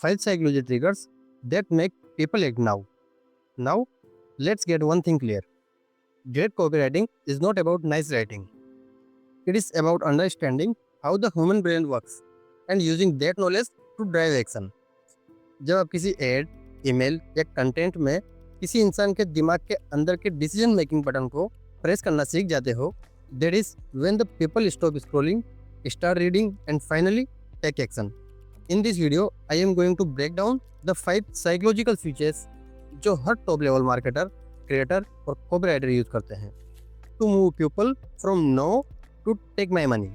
5 psychology triggers that make people act now. Now, let's get one thing clear. Great copywriting is not about nice writing. It is about understanding how the human brain works and using that knowledge to drive action. जब आप किसी add, email या content में किसी इंसान के दिमाग के अंदर के डिसीजन मेकिंग बटन को प्रेस करना सीख जाते हो, that is when the people stop scrolling, start reading and finally take action. In this video I am going to break down the 5 psychological features जो हर टॉप लेवल मार्केटर, क्रिएटर और copywriter use करते हैं to move people from no to take my money.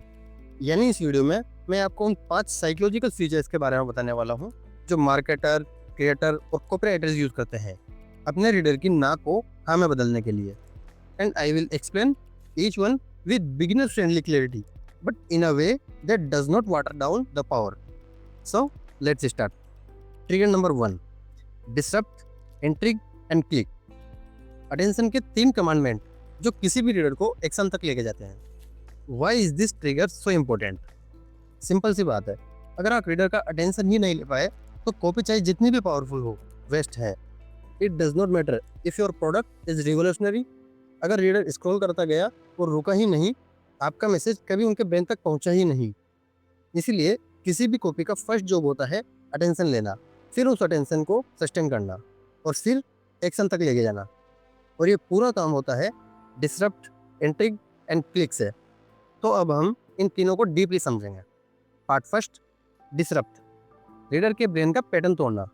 यानी इस video में मैं आपको उन 5 साइकोलॉजिकल फीचर्स के बारे में बताने वाला हूँ जो मार्केटर, क्रिएटर और कॉपीराइटर्स यूज करते हैं अपने रीडर की ना को हाँ में बदलने के लिए. And I will explain each one with beginner friendly clarity but in a way that does not water down the power. So let's start. Trigger number 1, disrupt, intrigue and click. Attention के 3 commandment जो किसी भी reader को action तक लेके जाते हैं. Why is this trigger so important? Simple सी बात है, अगर आप रीडर का अटेंशन ही नहीं ले पाए तो कॉपी चाहे जितनी भी पावरफुल हो वेस्ट है. It does not matter if your product is revolutionary. अगर रीडर स्क्रॉल करता गया और रुका ही नहीं, आपका मैसेज कभी उनके ब्रेन तक पहुंचा ही नहीं. इसीलिए किसी भी कॉपी का फर्स्ट जॉब होता है अटेंशन लेना, फिर उस अटेंशन को सस्टेन करना और फिर एक्शन तक लेके जाना. और ये पूरा काम होता है डिसरप्ट, इंट्रिग एंड क्लिक से. तो अब हम इन तीनों को डीपली समझेंगे. Part first, disrupt. रीडर के ब्रेन का पैटर्न तोड़ना.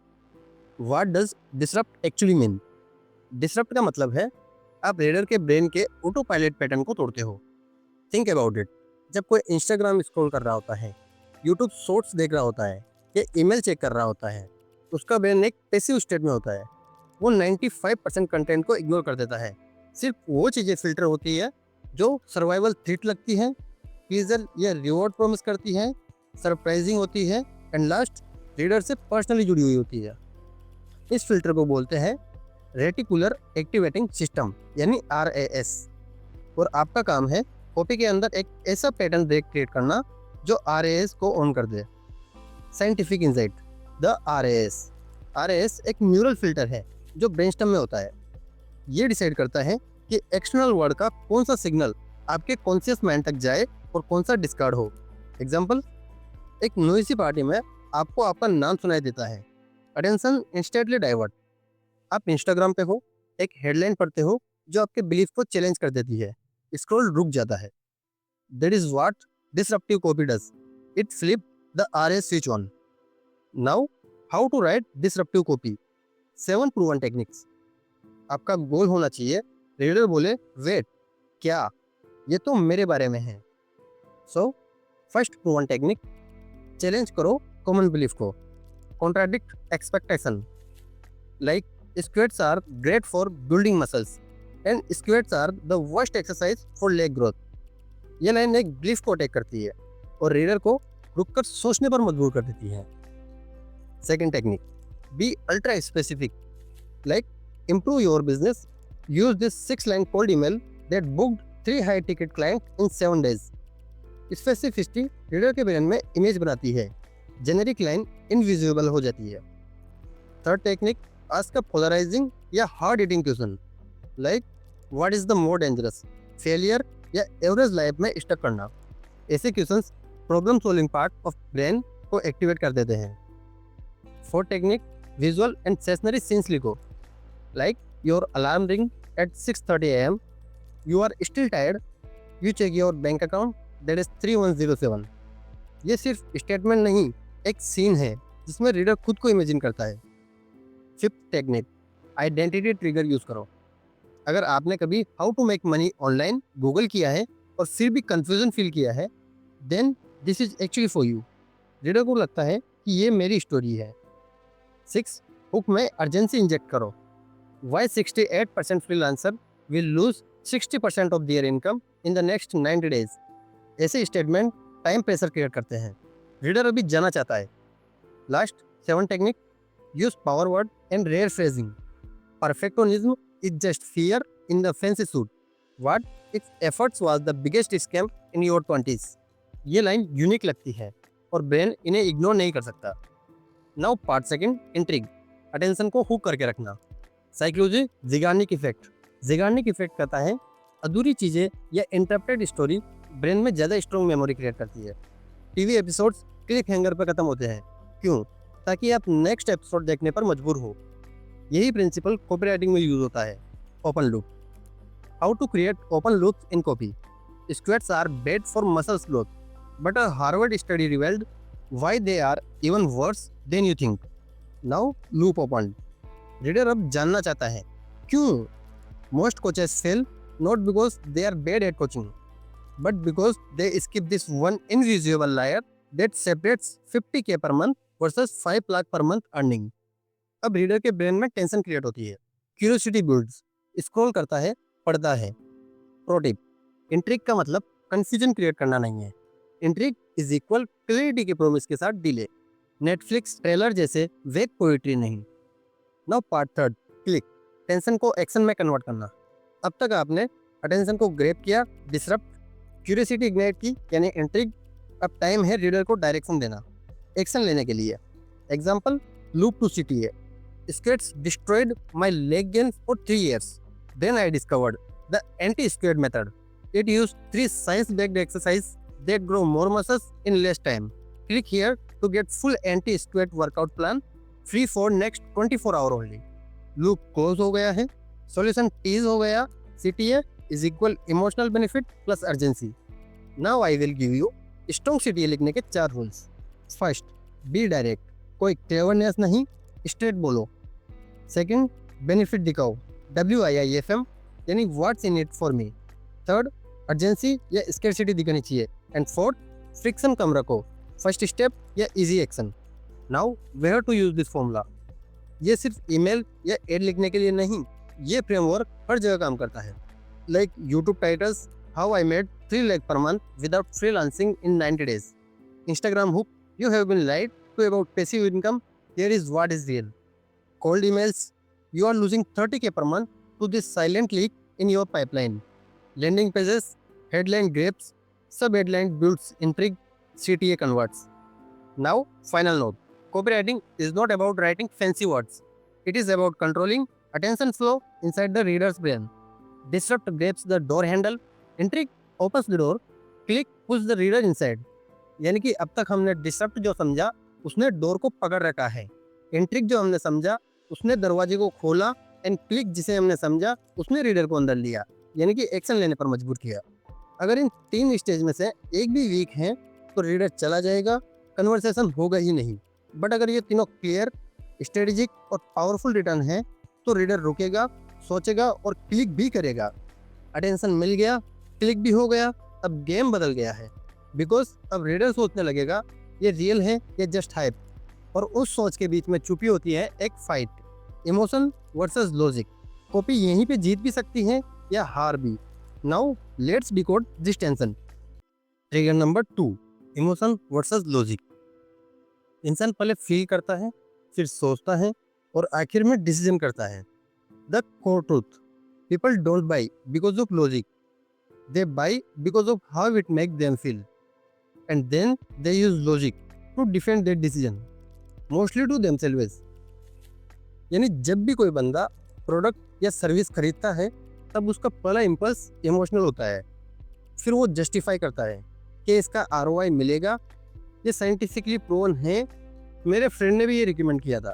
What does disrupt actually mean? Disrupt का मतलब है आप रीडर के ब्रेन के ऑटो पायलट पैटर्न को तोड़ते हो. Think about it. जब कोई इंस्टाग्राम स्क्रॉल कर रहा होता है, यूट्यूब शॉर्ट्स देख रहा होता है या ईमेल चेक कर रहा होता है, उसका ब्रेन एक पैसिव स्टेट में होता है. वो 95% कंटेंट को इग्नोर कर देता है. सिर्फ वो चीज़ें फिल्टर होती है जो सर्वाइवल थ्रेट लगती है, प्लीजर या रिवॉर्ड प्रॉमिस करती है, सरप्राइजिंग होती है एंड लास्ट रीडर से पर्सनली जुड़ी हुई होती है. इस फिल्टर को बोलते हैं रेटिकुलर एक्टिवेटिंग सिस्टम यानी RAS. और आपका काम है कॉपी के अंदर एक ऐसा पैटर्न ब्रेक क्रिएट करना जो RAS को ऑन कर दे. साइंटिफिक इंसाइट, द RAS एक न्यूरल फिल्टर है जो ब्रेनस्टॉर्म में होता है. ये डिसाइड करता है कि एक्सटर्नल वर्ड का कौन सा सिग्नल आपके कॉन्शियस माइंड तक जाए और कौन सा डिस्कार्ड हो. एग्जाम्पल, एक नोइसी पार्टी में आपको आपका नाम सुनाई देता है, अटेंशन इंस्टेंटली डाइवर्ट. आप इंस्टाग्राम पे हो, एक हेडलाइन पढ़ते हो जो आपके बिलीफ को चैलेंज कर देती है, स्क्रॉल रुक जाता है. That is what disruptive copy does. It flip the RAS switch on. Now how to write disruptive copy. 7 proven techniques. आपका गोल होना चाहिए रीडर बोले वेट क्या, ये तो मेरे बारे में है. So first proven technique, challenge करो कॉमन बिलीफ को. Contradict expectation. Like squats are great for building muscles and squats are the worst exercise for leg growth. ये लाइन एक बिलीफ को अटैक करती है और रीडर को रुककर सोचने पर मजबूर कर देती है. Second technique, be ultra specific. Like improve your business, use this 6-line cold email that booked 3 high ticket clients in 7 days. Specificity reader के ब्रेन में इमेज बनाती है, जेनेरिक लाइन इनविजिबल हो जाती है. Third technique, ask a polarising या hard hitting question. Like what is the more dangerous, failure या average life में स्टक करना. ऐसे questions problem solving part of brain को एक्टिवेट कर देते हैं. Fourth technique, visual and sensory scenes लिखो. Like your alarm ring at 6:30 a.m. You are still tired. You check your bank account. That is 3107. ये सिर्फ statement नहीं, एक scene है जिसमें रीडर खुद को इमेजिन करता है. Fifth technique, identity trigger use करो. अगर आपने कभी how to make money online Google किया है और फिर भी कंफ्यूजन फील किया है, then this is actually for you. Reader को लगता है कि ये मेरी स्टोरी है. 6, हुक में अर्जेंसी इंजेक्ट करो. Why 68% freelancer will lose 60% of their income in the next 90 days. ऐसे स्टेटमेंट टाइम प्रेशर क्रिएट करते हैं. रीडर अभी जाना चाहता है. Last 7 technique, use power word and rare phrasing. Perfectionism is just fear in the fancy suit. What if efforts was the biggest scam in your 20s. ये line unique लगती है और ब्रेन इन्हें इग्नोर नहीं कर सकता. Now part second, intrigue, attention को hook करके रखना। Psychology, Zeigarnik effect. Zeigarnik effect कहता है अधूरी चीज़ें या इंटरप्टेड स्टोरी ब्रेन में ज़्यादा स्ट्रॉन्ग मेमोरी क्रिएट करती है। टीवी एपिसोड्स क्लिक हैंगर पर खत्म होते हैं, क्यों? ताकि आप नेक्स्ट एपिसोड देखने पर मजबूर हो। यही प्रिंसिपल कॉपी राइटिंग में यूज होता है। Open loop, how to create open loops in copy. Squares are bad for muscle growth, but a Harvard study revealed why they are even worse than you think. Now loop opened. Reader अब जानना चाहता है क्यों। Most coaches fail not because they are bad at coaching, but because they skip this one invisible layer that separates 50K per month versus 5 lakh per month earning. अब reader के brain में tension create होती है, curiosity builds, scroll करता है, पढ़ता है। Pro tip, intrigue का मतलब कंफ्यूजन क्रिएट करना नहीं है। इंट्रिग इज इक्वल क्लैरिटी के प्रोमिस के साथ डिले। नेटफ्लिक्स ट्रेलर जैसे वेक पोइट्री नहीं। Now part third, click, tension को एक्शन में कन्वर्ट करना। अब तक आपने अटेंशन को ग्रैब किया, डिसरप्ट, क्यूरियोसिटी इग्नाइट की यानी इंट्रिग। अब टाइम है रीडर को डायरेक्शन देना, एक्शन लेने के लिए। एग्जाम्पल, लूप टू सिटी है। Squares destroyed my leg gain for 3 years. Then I discovered the anti-square method. It used 3 science-backed exercises that grow more muscles in less time. Click here to get full anti-square workout plan free for next 24 hour only. Loop close हो गया है, solution tease हो गया, CTA is equal emotional benefit plus urgency. Now I will give you strong CTA लिखने के 4 rules. First, be direct. कोई cleverness नहीं, straight बोलो। सेकंड, बेनिफिट दिखाओ, WIIFM यानी what's in it for me. Third, urgency या स्कैरसिटी दिखानी चाहिए। एंड फोर्थ, फ्रिक्शन कम रखो, फर्स्ट स्टेप या easy action. Now where to use this formula. ये सिर्फ ईमेल या एड लिखने के लिए नहीं, ये फ्रेमवर्क हर जगह काम करता है। Like YouTube titles, how I made 3 lakh per month without freelancing in 90 days। Instagram hook, you have been lied to about passive income, here is what is real। Cold emails, you are losing 30K per month to this silent leak in your pipeline। Landing pages, headline grabs, sub-headline builds intrigue, CTA converts। Now, final note, copywriting is not about writing fancy words. It is about controlling attention flow inside the reader's brain। Disrupt grabs the door handle, intrigue opens the door, click push the reader inside। यानी कि अब तक हमने disrupt जो समझा उसने door को पकड़ रखा है, इंट्रिग जो हमने समझा उसने दरवाजे को खोला, एंड क्लिक जिसे हमने समझा उसने रीडर को अंदर लिया, यानी कि एक्शन लेने पर मजबूर किया। अगर इन 3 स्टेज में से एक भी वीक है तो रीडर चला जाएगा, कन्वर्सेशन होगा ही नहीं। बट अगर ये तीनों क्लियर, स्ट्रेटेजिक और पावरफुल रिटर्न है तो रीडर रुकेगा, सोचेगा और क्लिक भी करेगा। अटेंशन मिल गया, क्लिक भी हो गया, अब गेम बदल गया है। बिकॉज अब रीडर सोचने लगेगा ये रियल है या जस्ट हाइप, और उस सोच के बीच में छुपी होती है एक fight, emotion versus logic. Copy यहीं पे जीत भी सकती है या हार भी। Now let's decode this tension. Trigger number 2, emotion versus logic. इंसान पहले फील करता है, फिर सोचता है और आखिर में डिसीजन करता है। The core truth, people don't buy because of logic, they by because of how it make them feel, and then they use logic to defend their decision, mostly to themselves। यानी जब भी कोई बंदा product या service खरीदता है तब उसका पहला इम्पल्स इमोशनल होता है, फिर वो जस्टिफाई करता है कि इसका ROI मिलेगा, ये साइंटिफिकली प्रूवन है, मेरे फ्रेंड ने भी ये रिकमेंड किया था।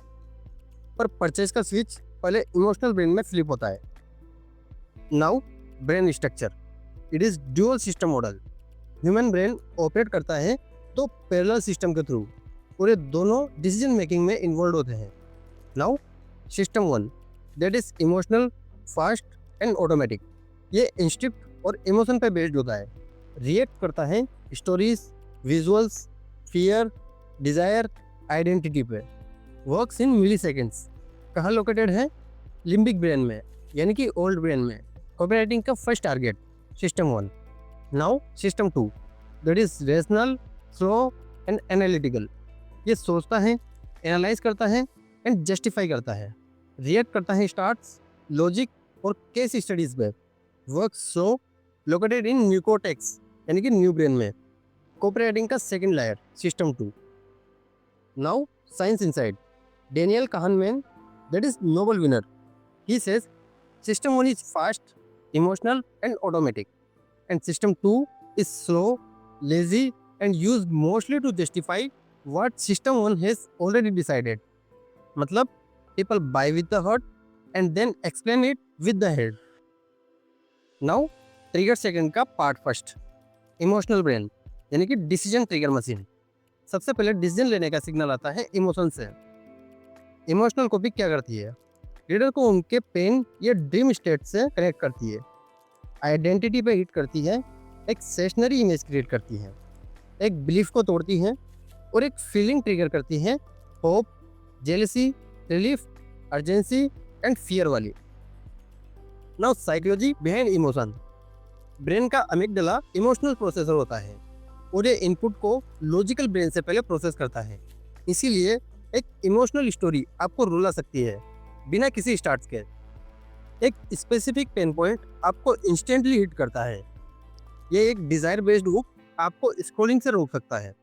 पर परचेज का स्विच पहले इमोशनल ब्रेन में फ्लिप होता है। Now brain structure, it is dual system model. Human brain operate करता है तो पैरेलल सिस्टम के थ्रू, और ये दोनों डिसीजन मेकिंग में इन्वॉल्व होते हैं। Now system 1, that is emotional, fast and automatic. ये इंस्टिंक्ट और इमोशन पे बेस्ड होता है, रिएक्ट करता है stories, visuals, fear, desire, identity पे, वर्क्स इन मिली सेकेंड्स। कहाँ लोकेटेड है? लिम्बिक ब्रेन में, यानी कि ओल्ड ब्रेन में। कॉपीराइटिंग का first target system 1। Now system 2, that is rational, slow and analytical. ये सोचता है, एनालाइज करता है एंड जस्टिफाई करता है, रिएक्ट करता है स्टार्ट्स, लॉजिक और केस स्टडीज पे। वर्क स्लो, लोकेटेड इन न्यूकोटेक्स यानी कि न्यू ब्रेन में। कॉपीराइटिंग का second layer system 2। Now science inside. Daniel Kahneman, that is Nobel winner, he says system 1 is fast, emotional and automatic, and system 2 is slow, lazy and used mostly to justify what system 1 has already decided. मतलब people buy with the heart and then explain it with the head. Now trigger second का part first, emotional brain यानी कि decision trigger machine. सबसे पहले decision लेने का signal आता है इमोशन से। इमोशनल कॉपी क्या करती है? रीडर को उनके पेन या ड्रीम स्टेट से कनेक्ट करती है, आइडेंटिटी पे हिट करती है, एक स्टेशनरी इमेज क्रिएट करती है, एक बिलीफ को तोड़ती है और एक फीलिंग ट्रिगर करती है, hope, jealousy, relief, urgency and fear वाली। Now psychology behind emotion. Brain का अमिगडाला इमोशनल प्रोसेसर होता है और ये इनपुट को लॉजिकल ब्रेन से पहले प्रोसेस करता है। इसीलिए एक इमोशनल स्टोरी आपको रुला सकती है बिना किसी स्टार्ट के। एक स्पेसिफिक पेन पॉइंट आपको इंस्टेंटली हिट करता है। ये एक डिजायर बेस्ड हुक आपको स्क्रॉलिंग से रोक सकता है।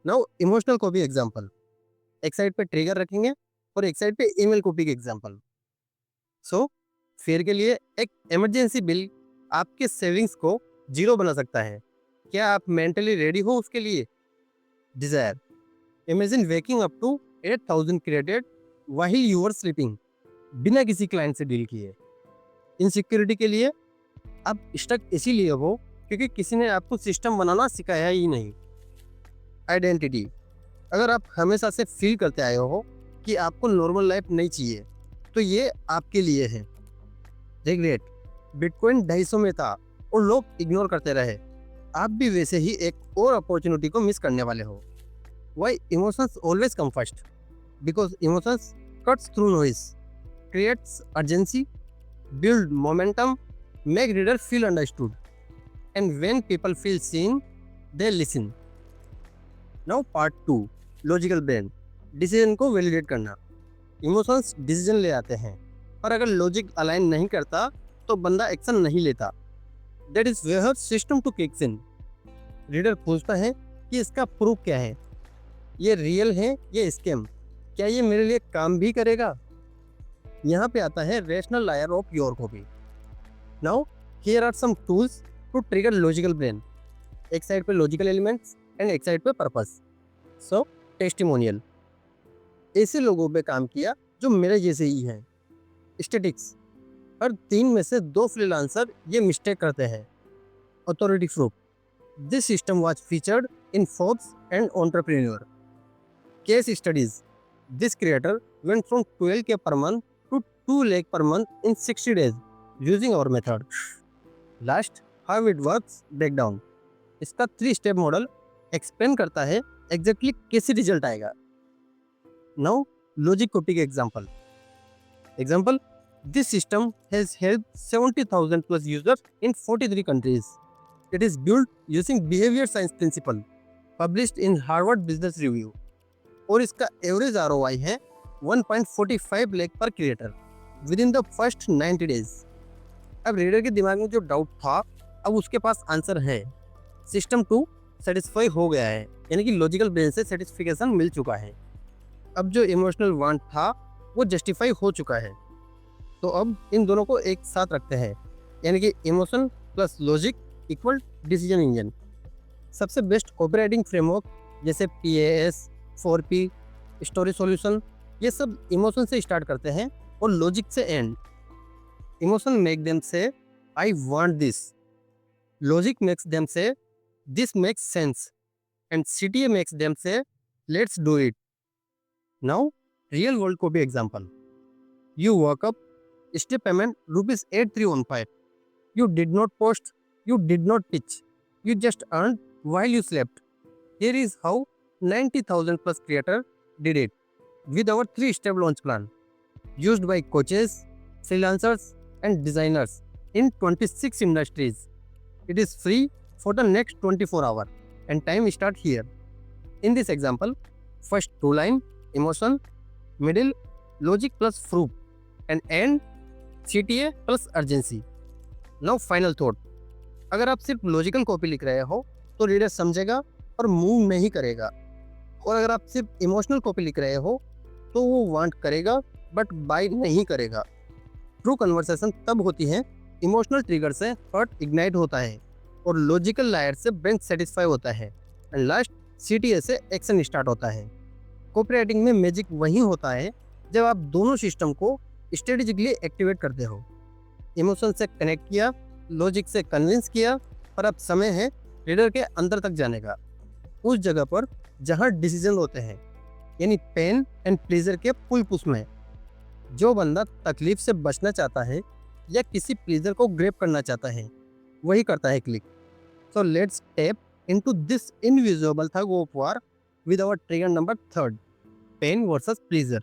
नाउ इमोशनल कॉपी एग्जांपल, एक साइड पे ट्रिगर रखेंगे और एक साइड पे ईमेल कॉपी के एग्जांपल। सो फेयर के लिए एक इमरजेंसी बिल आपके सेविंग्स को जीरो बना सकता है। क्या आप मेंटली रेडी हो उसके लिए? Desire, imagine waking up to 8,000 credit while you are sleeping, बिना किसी क्लाइंट से डील किए। इनसिक्योरिटी के लिए आप स्टक इसीलिए हो क्योंकि किसी ने आपको सिस्टम बनाना सिखाया ही नहीं। आइडेंटिटी, अगर आप हमेशा से फील करते आए हो कि आपको नॉर्मल लाइफ नहीं चाहिए तो ये आपके लिए है। रिग्रेट, बिटकॉइन 250 में था और लोग इग्नोर करते रहे, आप भी वैसे ही एक और अपॉर्चुनिटी को मिस करने वाले हो। Why emotions always come first? Because emotions cuts through noise, creates urgency, build momentum, make reader feel understood, and when people feel seen they listen. Now part 2, logical brain, decision को validate करना। Emotions decision ले आते हैं और अगर logic align नहीं करता तो बंदा एक्शन नहीं लेता। That is where system two kicks in. Reader पूछता है कि इसका प्रूफ क्या है, ये रियल है ये स्कैम, क्या ये मेरे लिए काम भी करेगा? यहाँ पे आता है rational layer of your copy. Now here are some tools to trigger logical brain. एक साइड पे लॉजिकल एलिमेंट्स एंड एक साइड पे पर्पस। सो टेस्टिमोनियल, ऐसे लोगों पे काम किया जो मेरे जैसे ही हैं। स्टैटिक्स, हर 3 में से 2 फ्रीलांसर ये मिस्टेक करते हैं। Authority proof, this system was featured in Forbes and entrepreneur. Case studies, this creator went from 12K per month to 2 lakh per month in 60 days using our method. Last, how it works breakdown. इसका 3 step model explain करता है exactly कैसे result आएगा। Now logic copy के example, this system has helped 70,000 plus users in 43 countries. It is built using behavior science principle, published in Harvard Business Review. और इसका average ROI है 1.45 लाख पर creator with in the first 90 days. अब reader के दिमाग में जो डाउट था अब उसके पास आंसर है। सिस्टम 2 सेटिस्फाई हो गया है, यानी कि लॉजिकल ब्रेन से सेटिस्फिकेशन मिल चुका है। अब जो इमोशनल वांट था वो जस्टिफाई हो चुका है। तो अब इन दोनों को एक साथ रखते हैं, यानी कि emotion plus logic equal decision engine. सबसे बेस्ट कॉपीराइटिंग फ्रेमवर्क जैसे PAS, 4P, स्टोरी सॉल्यूशन, ये सब इमोशन से स्टार्ट करते हैं और लॉजिक से and. Emotion make them say I want this, logic makes them say this makes sense, and CTA makes them say let's do it. Now real world copy example, you walk up, step payment rupees 8315. You did not post, you did not pitch, you just earned while you slept. Here is how 90,000 plus creator did it with our 3-step launch plan, used by coaches, freelancers and designers in 26 industries. It is free for the next 24 hours and time start here. In this example, first 2 line emotion, middle logic plus proof, and end CTA plus urgency. Now final thought, अगर आप सिर्फ logical copy लिख रहे हो तो reader समझेगा और move नहीं करेगा। और अगर आप सिर्फ इमोशनल कॉपी लिख रहे हो तो वो वांट करेगा बट बाय नहीं करेगा। ट्रू कन्वर्सेशन तब होती है इमोशनल ट्रिगर से हर्ट इग्नाइट होता है और लॉजिकल लायर से ब्रेन सेटिस्फाई होता है एंड लास्ट सीटीए से एक्शन स्टार्ट होता है। कॉपी राइटिंग में मैजिक वही होता है जब आप दोनों सिस्टम को स्ट्रेटेजिकली एक्टिवेट करते हो। इमोशन से कनेक्ट किया, लॉजिक से कन्विंस किया, और अब समय है रीडर के अंदर तक जाने का, उस जगह पर जहां डिसीजन होते हैं, यानी पेन एंड प्लेजर के पुल पुश में। जो बंदा तकलीफ से बचना चाहता है या किसी प्लेजर को ग्रैब करना चाहता है वही करता है click. So let's tap into this invisible tug of war with our trigger number 3, pain versus pleasure.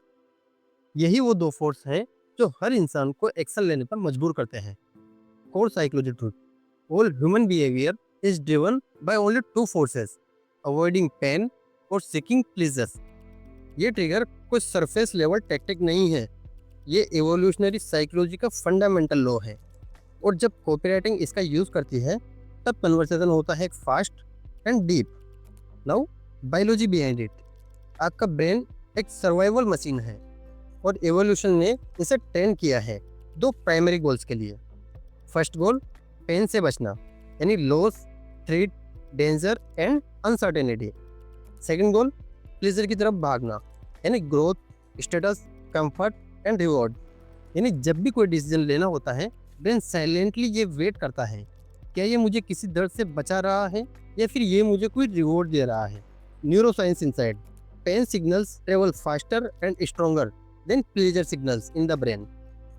यही वो दो फोर्स हैं जो हर इंसान को एक्शन लेने पर मजबूर करते हैं। Core psychology truth, all human behaviour is driven by only two forces, avoiding pain और सीकिंग प्लेजर्स। ये ट्रिगर कोई सरफेस लेवल टेक्निक नहीं है, ये एवोल्यूशनरी साइकोलॉजी का फंडामेंटल लॉ है। और जब कॉपीराइटिंग इसका यूज करती है तब कन्वर्सेशन होता है fast and deep. Now biology behind it, आपका ब्रेन एक सर्वाइवल मशीन है और एवोल्यूशन ने इसे ट्रेन किया है दो प्राइमरी गोल्स के लिए। फर्स्ट गोल पेन से बचना, यानी loss, threat, danger and uncertainty. Second goal pleasure की तरफ भागना, यानी growth, status, comfort and reward. यानी जब भी कोई डिसीजन लेना होता है ब्रेन साइलेंटली ये वेट करता है, क्या ये मुझे किसी दर्द से बचा रहा है या फिर ये मुझे कोई रिवॉर्ड दे रहा है। Neuroscience inside, pain signals travel faster and stronger than pleasure signals in the brain,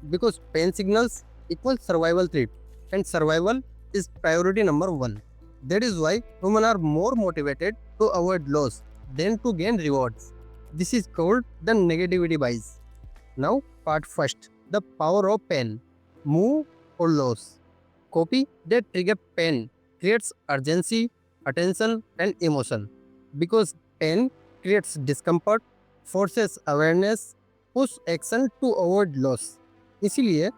because pain signals equal survival threat and survival is priority number 1. That is why humans are more motivated to avoid loss than to gain rewards. This is called the negativity bias. Now part first, the power of pain, move or loss. Copy that trigger pain creates urgency, attention and emotion. Because pain creates discomfort, forces awareness, push action to avoid loss. इसीलिए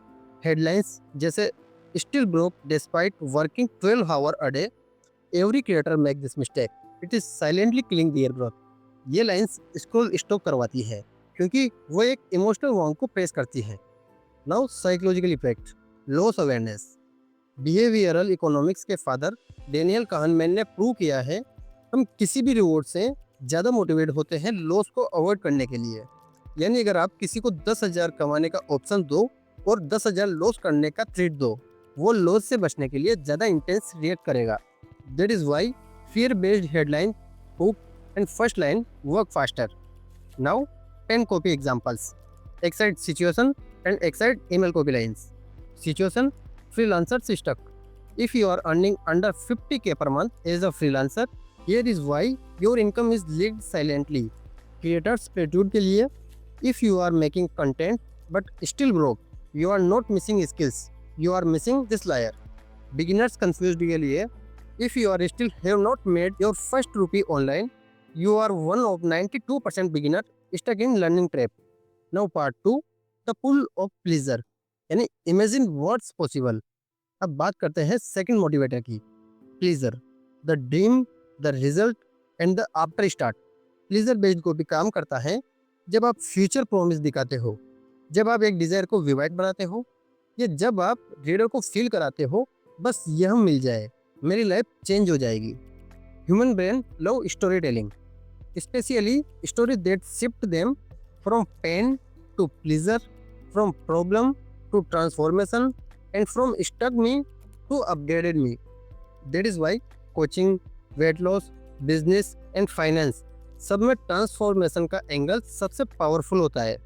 headlines जैसे still broke despite working 12 hours a day, every creator make this mistake, it is silently killing their growth। ये lines scroll stop करवाती है क्योंकि वो एक emotional वांग को press करती है। Now psychological effect, loss awareness. Behavioural economics के फादर डेनियल kahneman ने प्रूव किया है हम किसी भी रिवॉर्ड से ज़्यादा मोटिवेट होते हैं लॉस को अवॉइड करने के लिए। यानी अगर आप किसी को 10,000 कमाने का ऑप्शन दो और 10,000 लॉस करने का थ्रेट दो, वो लॉस से बचने के लिए ज़्यादा इंटेंस रिएक्ट करेगा। That is why fear based headline, hook and first line work faster. Now 10 copy examples. Excite situation and excite email copy lines. Situation, freelancer stuck. If you are earning under 50K per month as a freelancer, here is why your income is leaked silently. Creators attitude के लिए, if you are making content but still broke, you are not missing skills, you are missing this layer। Beginners confused के लिए, if you are still have not made your first rupee online, you are one of 92% beginner stuck in learning trap। Now part 2, the pull of pleasure, यानी imagine what's possible। अब बात करते हैं second motivator की, pleasure, the dream, the result and the after start। pleasure based copy काम करता है जब आप फ्यूचर प्रॉमिस दिखाते हो, जब आप एक डिजायर को विवाइड बनाते हो, या जब आप रीडर को फील कराते हो बस यह मिल जाए मेरी लाइफ चेंज हो जाएगी। Human brain love story telling, specially story that shift them from pain to pleasure, from problem to transformation and from stuck me to upgraded me. That is why coaching, weight loss, business and finance सब में transformation का angle सबसे powerful होता है।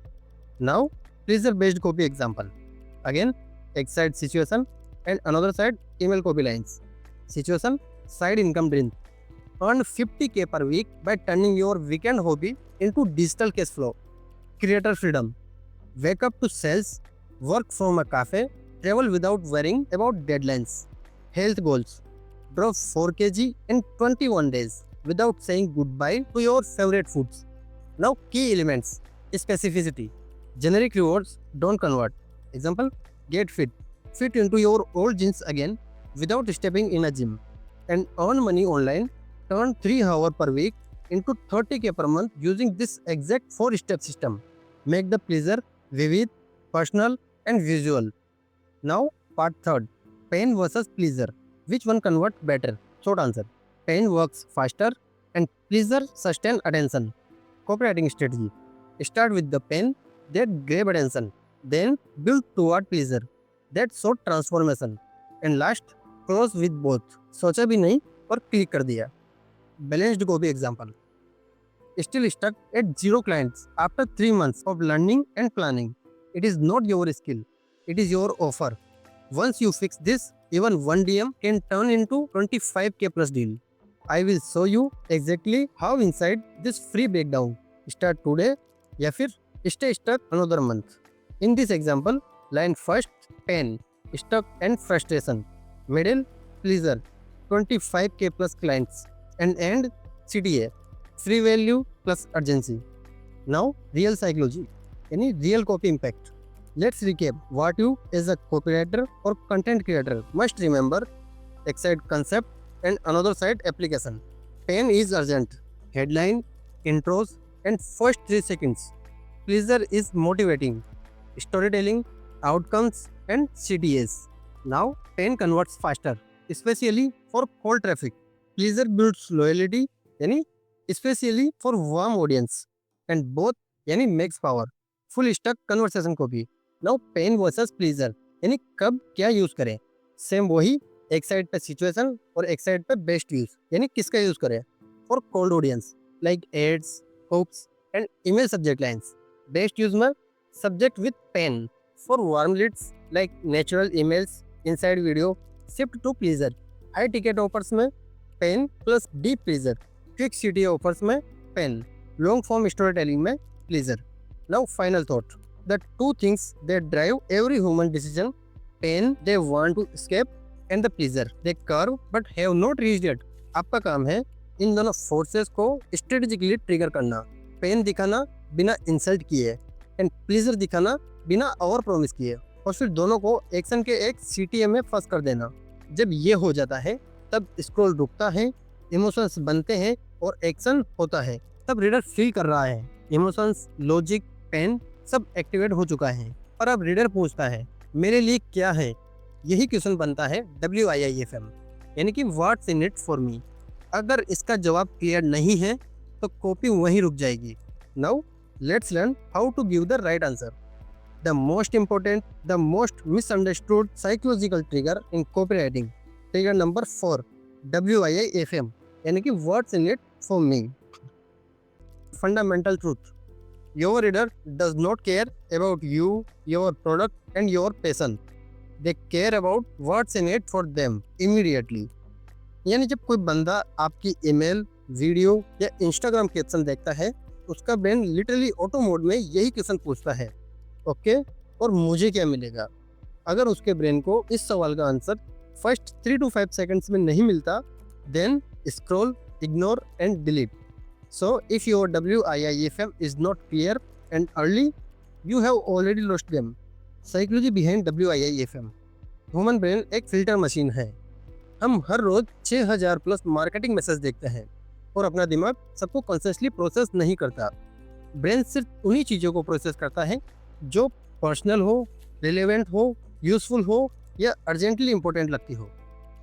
Now pleasure based copy example. Again, excite situation and another side email copy lines. Situation, side income dream. Earn 50K per week by turning your weekend hobby into digital cash flow. Creator freedom. Wake up to sales, work from a cafe, travel without worrying about deadlines. Health goals. Drop 4 kg in 21 days without saying goodbye to your favorite foods. Now key elements. Specificity. Generic rewards don't convert. Example, get fit, fit into your old jeans again without stepping in a gym, and earn money online, turn 3 hours per week into 30K per month using this exact 4-step system. Make the pleaser vivid, personal, and visual. Now, part third, pain versus pleaser. Which one converts better? Short answer. Pain works faster and pleaser sustain attention. Copywriting strategy. Start with the pain that grab attention. Then build toward pleaser. That short transformation. And last, close with both. सोचा भी नहीं और click कर दिया. Balanced copy example. Still stuck at 0 clients after 3 months of learning and planning. It is not your skill. It is your offer. Once you fix this, even one DM can turn into 25K plus deal. I will show you exactly how inside this free breakdown. Start today या फिर stay stuck another month. In this example, line first, pain, stuck and frustration. Middle, pleasure, 25K plus clients. And end, CTA, free value plus urgency. Now, real psychology, any real copy impact. Let's recap what you as a copywriter or content creator must remember. एक side concept and another side application. Pain is urgent. Headline, intros and first 3 seconds. Pleasure is motivating. Storytelling, outcomes and CTAs. Now, pain converts faster, especially for cold traffic. Pleasure builds loyalty, यानी especially for warm audience. And both यानी makes power. Full stack conversation copy. Now pain versus pleasure यानी कब क्या use करें. Same वही, एक side पे situation और एक साइड पे बेस्ट यूज यानी किसका यूज करें. For cold audience like ads, hooks and email subject lines. Best use में subject with pain. For warm leads like natural emails, inside video, shift to pleasure. High ticket offers में pain plus deep pleasure. Quick CT offers में pain. Long form story telling में pleasure. Now final thought. The two things that drive every human decision, pain they want to escape and the pleasure they curve but have not reached yet. आपका काम है इन दोनों forces को strategically trigger करना. Pen दिखाना बिना insult किए and pleaser दिखाना बिना ओवर प्रॉमिस किए, और फिर दोनों को एक्शन के एक CTA में फंस कर देना. जब ये हो जाता है तब स्क्रॉल रुकता है, इमोशंस बनते हैं और एक्शन होता है. तब रीडर फील कर रहा है इमोशंस, लॉजिक, पेन सब एक्टिवेट हो चुका है. और अब रीडर पूछता है मेरे लिए क्या है. यही क्वेश्चन बनता है WIIFM यानी कि व्हाट्स इन इट फॉर मी. अगर इसका जवाब क्लियर नहीं है तो कॉपी वहीं रुक जाएगी. Now let's learn how to give the right answer. The most important, the most misunderstood psychological trigger in copywriting. Trigger number 4, WIIFM यानी कि what's in it for me. Fundamental truth. Your reader does not care about you, your product and your passion. They care about what's in it for them immediately. यानी जब कोई बंदा आपकी email, video या Instagram caption देखता है, उसका brain literally auto mode में यही क्वेश्चन पूछता है, ओके और मुझे क्या मिलेगा. अगर उसके ब्रेन को इस सवाल का आंसर फर्स्ट 3 to 5 सेकंड्स में नहीं मिलता, then scroll, ignore and delete. So, if your WIIFM is not clear and early, you have already lost them. Psychology behind WIIFM. Human brain एक फिल्टर मशीन है. हम हर रोज 6000 प्लस मार्केटिंग मैसेज देखते हैं और अपना दिमाग सबको कॉन्शियसली प्रोसेस नहीं करता. ब्रेन सिर्फ उन्हीं चीज़ों को प्रोसेस करता है जो पर्सनल हो, रिलेवेंट हो, यूजफुल हो या अर्जेंटली इंपॉर्टेंट लगती हो.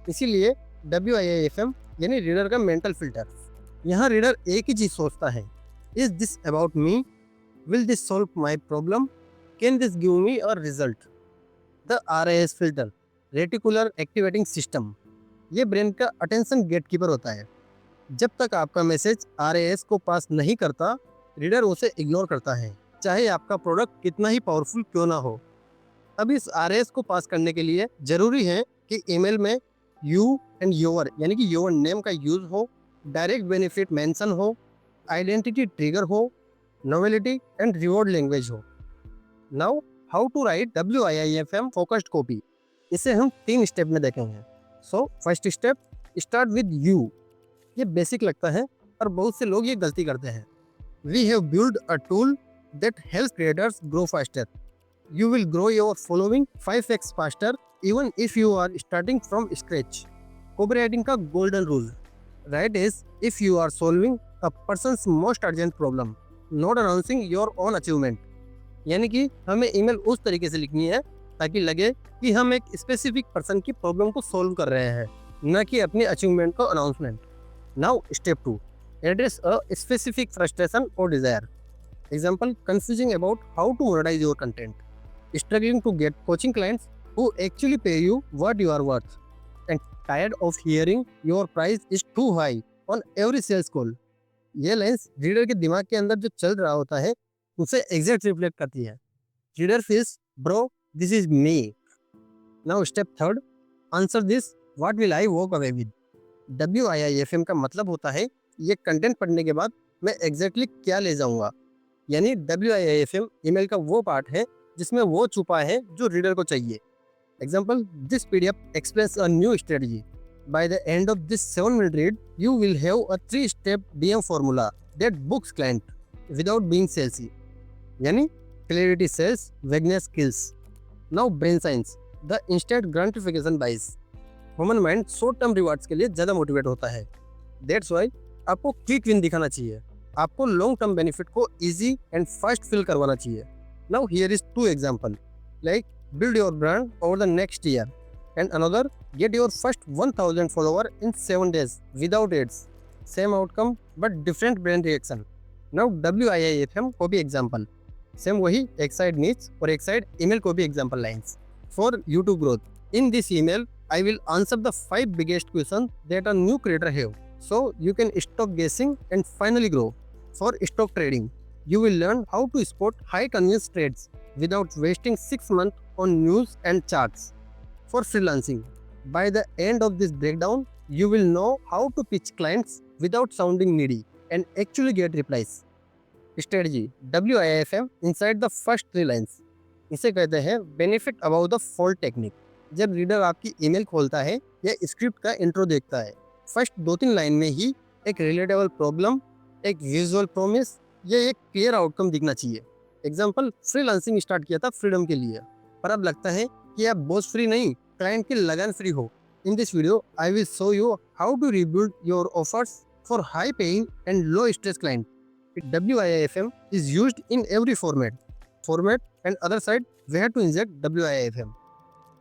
इसीलिए WIIFM यानी रीडर का मेंटल फिल्टर. यहाँ रीडर एक ही चीज सोचता है, is this about me, will this solve my problem, can this give me a result. The RAS filter, reticular activating system, ये ब्रेन का अटेंशन गेटकीपर होता है. जब तक आपका मैसेज RAS को पास नहीं करता, रीडर उसे इग्नोर करता है, चाहे आपका प्रोडक्ट कितना ही पावरफुल क्यों ना हो. अब इस RAS को पास करने के लिए जरूरी है कि ईमेल में यू एंड योर यानी कि योर नेम का यूज हो, डायरेक्ट बेनिफिट मेंशन हो, आइडेंटिटी ट्रिगर हो, नोवेलिटी एंड रिवॉर्ड लैंग्वेज हो. Now how to write WIIFM focused copy. इसे हम 3 स्टेप में देखेंगे. So first step, start with you. ये बेसिक लगता है और बहुत से लोग ये गलती करते हैं. We have build a tool that helps creators grow faster. You will grow your following 5x faster even if you are starting from scratch. Copy writing का golden rule. Right is, if you are solving a person's most urgent problem, not announcing your own achievement. यानी कि हमें email उस तरीके से लिखनी है ताकि लगे कि हम एक स्पेसिफिक पर्सन की प्रॉब्लम को सॉल्व कर रहे हैं, न कि अपने अचीवमेंट को announcement. Now step 2, address a specific frustration और desire. Example, confusing about how to monetise your content, struggling to get coaching clients who actually pay you what you are worth, and tired of hearing your price is too high on every sales call। ये lines reader के दिमाग के अंदर जो चल रहा होता है उसे एग्जैक्ट रिफ्लेक्ट करती है। Reader feels, bro this is me. Now step third, answer this, what will I walk away with. WIIFM का मतलब होता है ये कंटेंट पढ़ने के बाद मैं एग्जैक्टली क्या ले जाऊंगा। यानी WIIFM ईमेल का वो पार्ट है जिसमें वो छुपा है जो रीडर को चाहिए। Example, this PDF explains a new strategy. By the end of this 7-minute read, you will have a 3-step DM formula that books client without being salesy। यानी clarity sells, vagueness kills। Now brain science, the instant gratification bias। Human mind short term rewards के लिए ज़्यादा motivate होता है। That's why आपको quick win दिखाना चाहिए, आपको लॉन्ग टर्म बेनिफिट को इजी एंड फास्ट फील करवाना चाहिए। Now here is 2 example, like build your brand over the next year, and another, get your first 1000 follower in 7 days without ads। Same outcome but different brand reaction। Now WIIFM को भी example, same वही एक side नीच और एक side email को भी example lines for YouTube growth। In this email I will answer the 5 biggest questions that a new creator have, so you can stop guessing and finally grow। For stock trading, you will learn how to spot high convenience trades without wasting 6 months on news and charts। For freelancing, by the end of this breakdown, you will know how to pitch clients without sounding needy and actually get replies। Strategy, WIIFM inside the first 3 lines। इसे कहते हैं benefit about the fold technique. जब reader आपकी email खोलता है या script का intro देखता है, फर्स्ट 2-3 लाइन में ही एक रिलेटेबल प्रॉब्लम, एक विजुअल प्रॉमिस या एक क्लियर आउटकम दिखना चाहिए। एग्जाम्पल, फ्रीलांसिंग स्टार्ट किया था फ्रीडम के लिए, पर अब लगता है कि आप बॉस फ्री नहीं, क्लाइंट की लगन फ्री हो। In this video I will show you how to rebuild your offers for high paying and low stress client. WIIFM is used in every format and other side we have to inject WIIFM।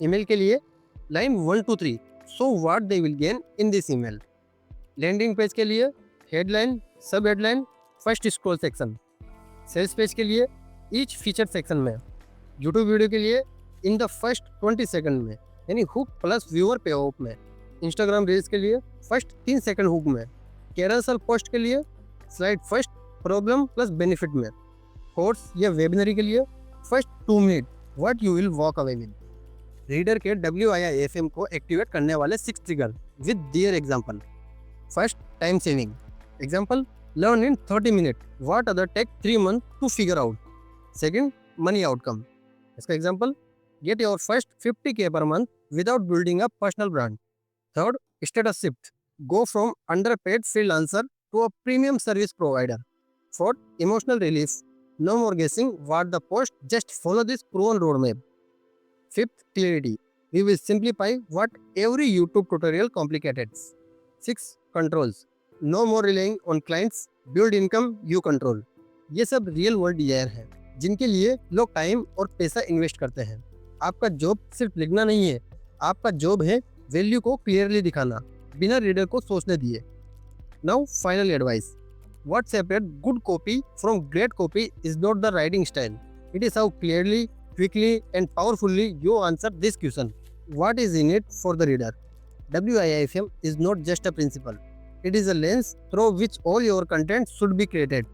Email के लिए line 1 to 3, so what they will gain in this email। Landing page के लिए headline, sub headline, first scroll section. Sales page के लिए each feature section में। YouTube video के लिए in the first 20 second में, यानी hook plus viewer pay off में। इंस्टाग्राम रील्स के लिए फर्स्ट 3 सेकंड हुक में। कैरोसेल पोस्ट के लिए slide first problem plus benefit में। कोर्स या वेबिनरी के लिए first 2 minute what you will walk away with. Reader के WIIFM को एक्टिवेट करने वाले 6 trigger with their example. First, time saving. Example, learn in 30 minute what other take 3 month to figure out. Second, money outcome. इसका example, get your first 50K per month without building a personal brand. Third, status shift, go from underpaid freelancer to a premium service provider. Fourth, emotional relief, no more guessing what the post, just follow this proven roadmap। Fifth, clarity, we will simplify what every YouTube tutorial complicated। Six, controls, no more relying on clients, build income you control। ये सब real world desire है जिनके लिए लोग time और पैसा invest करते हैं। आपका जॉब सिर्फ लिखना नहीं है, आपका जॉब है वैल्यू को क्लियरली दिखाना, बिना रीडर को सोचने दिए। Now final advice, what separates good copy from great copy is not the writing style, it is how clearly, quickly and powerfully you answer this question, what is in it for the reader। WIIFM is not just a principle, it is a lens through which all your content should be created।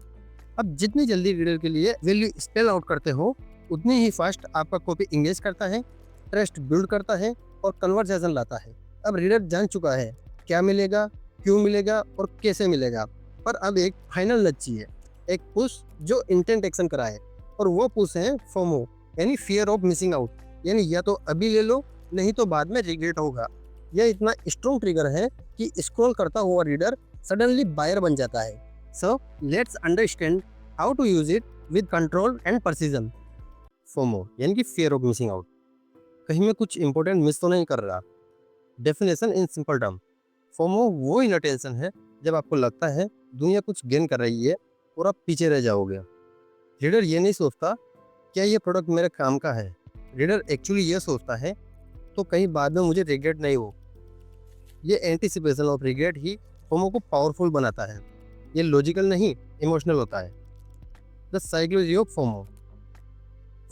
अब जितनी जल्दी reader के लिए value spell out करते हो, उतनी ही fast आपका copy engage करता है, ट्रस्ट बिल्ड करता है और कन्वर्सेशन लाता है। अब रीडर जान चुका है क्या मिलेगा, क्यों मिलेगा और कैसे मिलेगा, पर अब एक फाइनल नच चाहिए, एक पुश जो इंटेंट एक्शन कराए, और वो पुश है फोमो, यानी फियर ऑफ मिसिंग आउट। यानी या तो अभी ले लो, नहीं तो बाद में रिग्रेट होगा। यह इतना स्ट्रॉन्ग ट्रिगर है कि स्क्रॉल करता हुआ रीडर सडनली बायर बन जाता है। So let's understand how to use it with control and precision. FOMO यानी कि फियर ऑफ मिसिंग आउट। कहीं मैं कुछ इंपॉर्टेंट मिस तो नहीं कर रहा। Definition in simple term, FOMO वो इनअटेंशन है जब आपको लगता है दुनिया कुछ गेन कर रही है और आप पीछे रह जाओगे। रीडर ये नहीं सोचता क्या ये प्रोडक्ट मेरे काम का है। रीडर एक्चुअली ये सोचता है तो कहीं बाद में मुझे रिग्रेट नहीं हो। ये anticipation of regret he FOMO को पावरफुल बनाता है। ये लॉजिकल नहीं, इमोशनल होता है। The psychology of FOMO.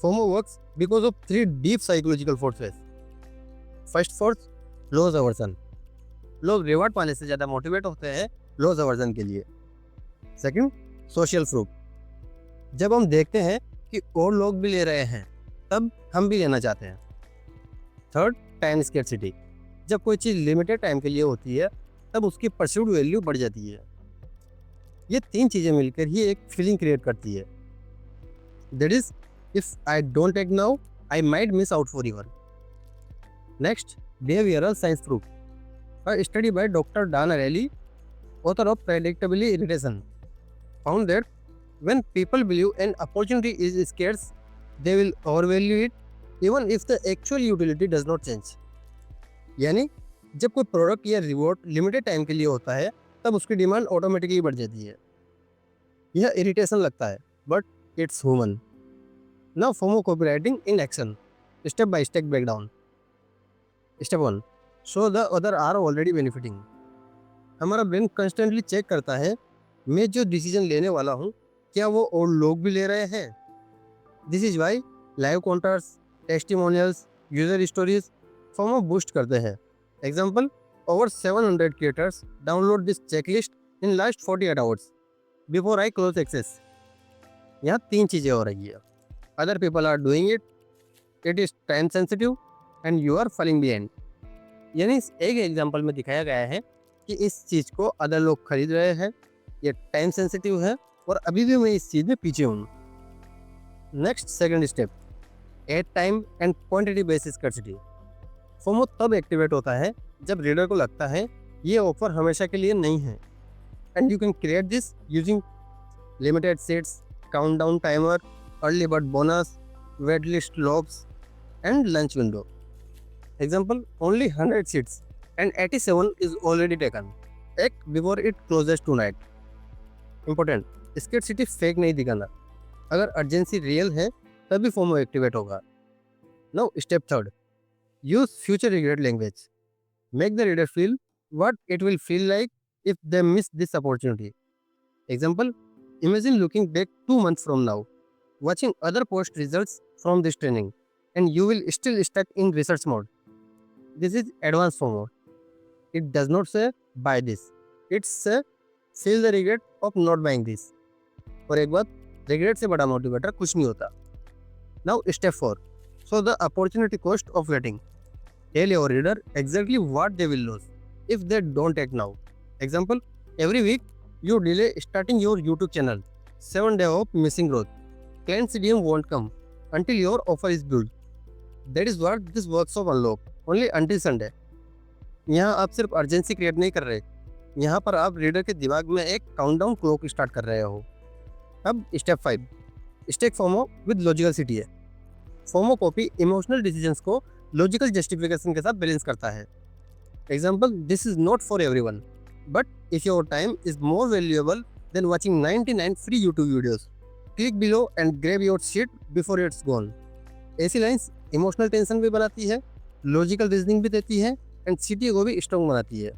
FOMO works because of 3 deep psychological forces. First force, loss aversion. लोग रिवॉर्ड पाने से ज़्यादा मोटिवेट होते हैं लॉस अवर्जन के लिए। Second, social proof. जब हम देखते हैं कि और लोग भी ले रहे हैं तब हम भी लेना चाहते हैं। Third, time scarcity. जब कोई चीज़ लिमिटेड टाइम के लिए होती है तब उसकी परस्यूड वैल्यू बढ़ जाती है। ये 3 चीज़ें मिलकर ही एक फीलिंग क्रिएट करती है। That is, if I don't take now I might miss out forever. Next, behavioural science proof. A study by Dr. Dan Ariely, author of Predictability Irritation, found that when people believe an opportunity is scarce, they will overvalue it even if the actual utility does not change. यानी जब कोई product या reward limited time के लिए होता है तब उसकी डिमांड ऑटोमेटिकली बढ़ जाती है। यह इरिटेशन लगता है but it's human. Now FOMO copywriting in action, step by step breakdown. Step 1, so the other are already benefiting. हमारा ब्रेन कंस्टेंटली चेक करता है मैं जो डिसीजन लेने वाला हूँ क्या वो और लोग भी ले रहे हैं। This is why live counters, testimonials, user stories FOMO boost करते हैं। Example, over 700 creators download this checklist in last 48 hours before I close access. यहाँ 3 चीज़ें हो रही है। Other people are doing it, it is time sensitive and you are falling behind. यानी इस एक एग्जाम्पल में दिखाया गया है कि इस चीज़ को अदर लोग खरीद रहे हैं, ये टाइम सेंसिटिव है और अभी भी मैं इस चीज़ में पीछे हूँ। Next, second step, at time and quantity based scarcity. FOMO तब एक्टिवेट होता है जब रीडर को लगता है ये ऑफर हमेशा के लिए नहीं है। And you can create this using limited seats, countdown timer, early bird bonus, wait list logs and launch window. Example, only 100 seats and 87 is already taken. Act before it closes tonight. Important, scarcity fake नहीं दिखाना। अगर urgency real है तभी FOMO activate होगा। Now step third, use future regret language. Make the reader feel what it will feel like if they miss this opportunity. Example, imagine looking back 2 months from now, watching other post results from this training, and you will still stuck in research mode. This is advanced FOMO. It does not say buy this. It say feel the regret of not buying this. और एक बात, regret से बड़ा motivator कुछ नहीं होता। Now step 4. So the opportunity cost of waiting. Tell your reader exactly what they will lose if they don't act now. Example, every week you delay starting your YouTube channel. 7 days of missing growth. Client CDM won't come until your offer is built. That is what this workshop unlock. Only until Sunday. यहाँ आप सिर्फ urgency create नहीं कर रहे, यहाँ पर आप reader के दिमाग में एक काउंटडाउन क्लॉक स्टार्ट कर रहे हो। अब step 5, stack FOMO with logicality है। फोमो कॉपी इमोशनल डिसीजंस को लॉजिकल जस्टिफिकेशन के साथ बैलेंस करता है। Example, this is not for everyone but if your time is more valuable than watching 99 free YouTube videos, click below and grab your seat before it's gone. ऐसी lines emotional tension भी बनाती है, logical reasoning भी देती है and city को भी strong बनाती है।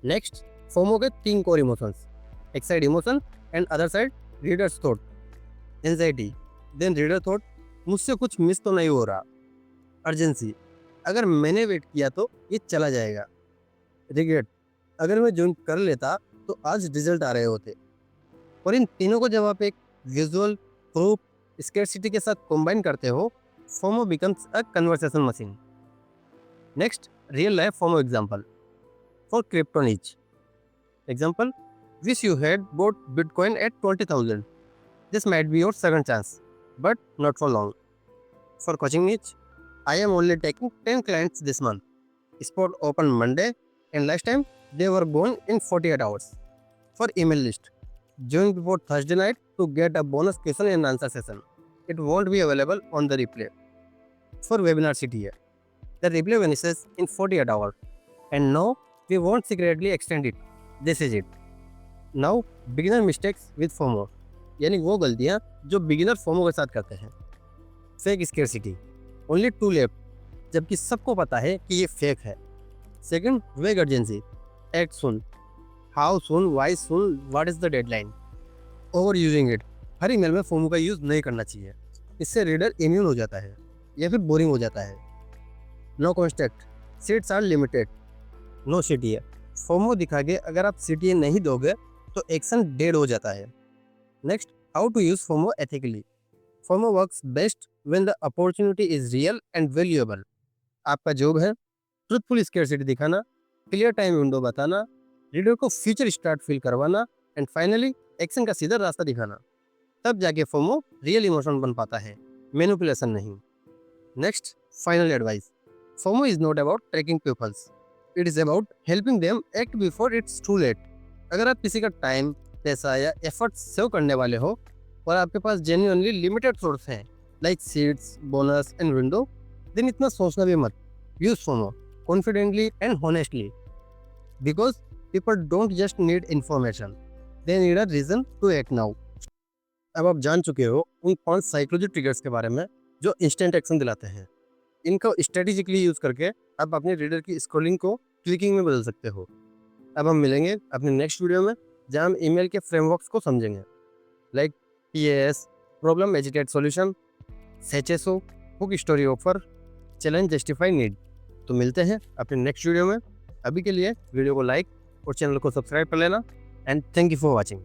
नेक्स्ट, फोमो के 3 कोर इमोशंस, एक side emotion and other side readers thought. Anxiety, then reader thought मुझसे कुछ मिस तो नहीं हो रहा। अर्जेंसी, अगर मैंने वेट किया तो ये चला जाएगा। रिग्रेट, अगर मैं ज्वाइन कर लेता तो आज रिजल्ट आ रहे होते। और इन तीनों को जब आप एक विजुअल प्रूफ स्कैर्सिटी के साथ कंबाइन करते हो, FOMO becomes a conversation machine. Next, real life FOMO example for crypto niche. Example, wish you had bought Bitcoin at 20,000. This might be your second chance, but not for long. For coaching niche, I am only taking 10 clients this month. Spot open Monday and last time they were gone in 48 hours. For email list, join before Thursday night to get a bonus question and answer session. It won't be available on the replay. For webinar CTA, the replay vanishes in 48 hours. And no, we won't secretly extend it. This is it. Now beginner mistakes with FOMO, यानी वो गलतियाँ जो beginner FOMO के साथ करते हैं। Fake scarcity, only two left, जबकि सबको पता है कि ये फेक है। Second, vague urgency, act soon, how soon, why soon, what is the deadline. Over using it, हर ईमेल में फोमो का यूज़ नहीं करना चाहिए, इससे रीडर इम्यून हो जाता है या फिर बोरिंग हो जाता है। No contact, seats are limited, no CTA, FOMO दिखा के अगर आप सीटीए नहीं दोगे तो एक्शन डेड हो जाता है। Next, how to use FOMO ethically. FOMO works best when the opportunity is real and valuable. आपका जॉब है ट्रुथफुल स्केर्सिटी दिखाना, क्लियर टाइम विंडो बताना, रीडर को फ्यूचर स्टार्ट फील करवाना, एंड फाइनली एक्शन का सीधा रास्ता दिखाना। तब जाके फोमो रियल इमोशन बन पाता है, मैनिपुलेशन नहीं। Next, final advice, FOMO is not about tracking peoples, it is about helping them act before it's too late. अगर आप किसी का टाइम, पैसा या एफर्ट सेव करने वाले हो और आपके पास जेन्युइनली लिमिटेड सोर्स हैं like seats, bonus and window, then इतना सोचना भी मत। Use FOMO confidently and honestly, because people don't just need information, they need a reason to act now. अब आप जान चुके हो उन 5 साइकोलॉजी ट्रिगर्स के बारे में जो इंस्टेंट एक्शन दिलाते हैं। इनको स्ट्रेटेजिकली यूज करके आप अपने रीडर की स्क्रॉलिंग को क्लिकिंग में बदल सकते हो। अब हम मिलेंगे अपने नेक्स्ट वीडियो में, जहां हम ईमेल के फ्रेमवर्क्स को समझेंगे, like PAS, problem agitated solution, SHSO, hook story offer, challenge justify need. तो मिलते हैं अपने नेक्स्ट वीडियो में। अभी के लिए वीडियो को लाइक और चैनल को सब्सक्राइब कर लेना, and thank you for watching.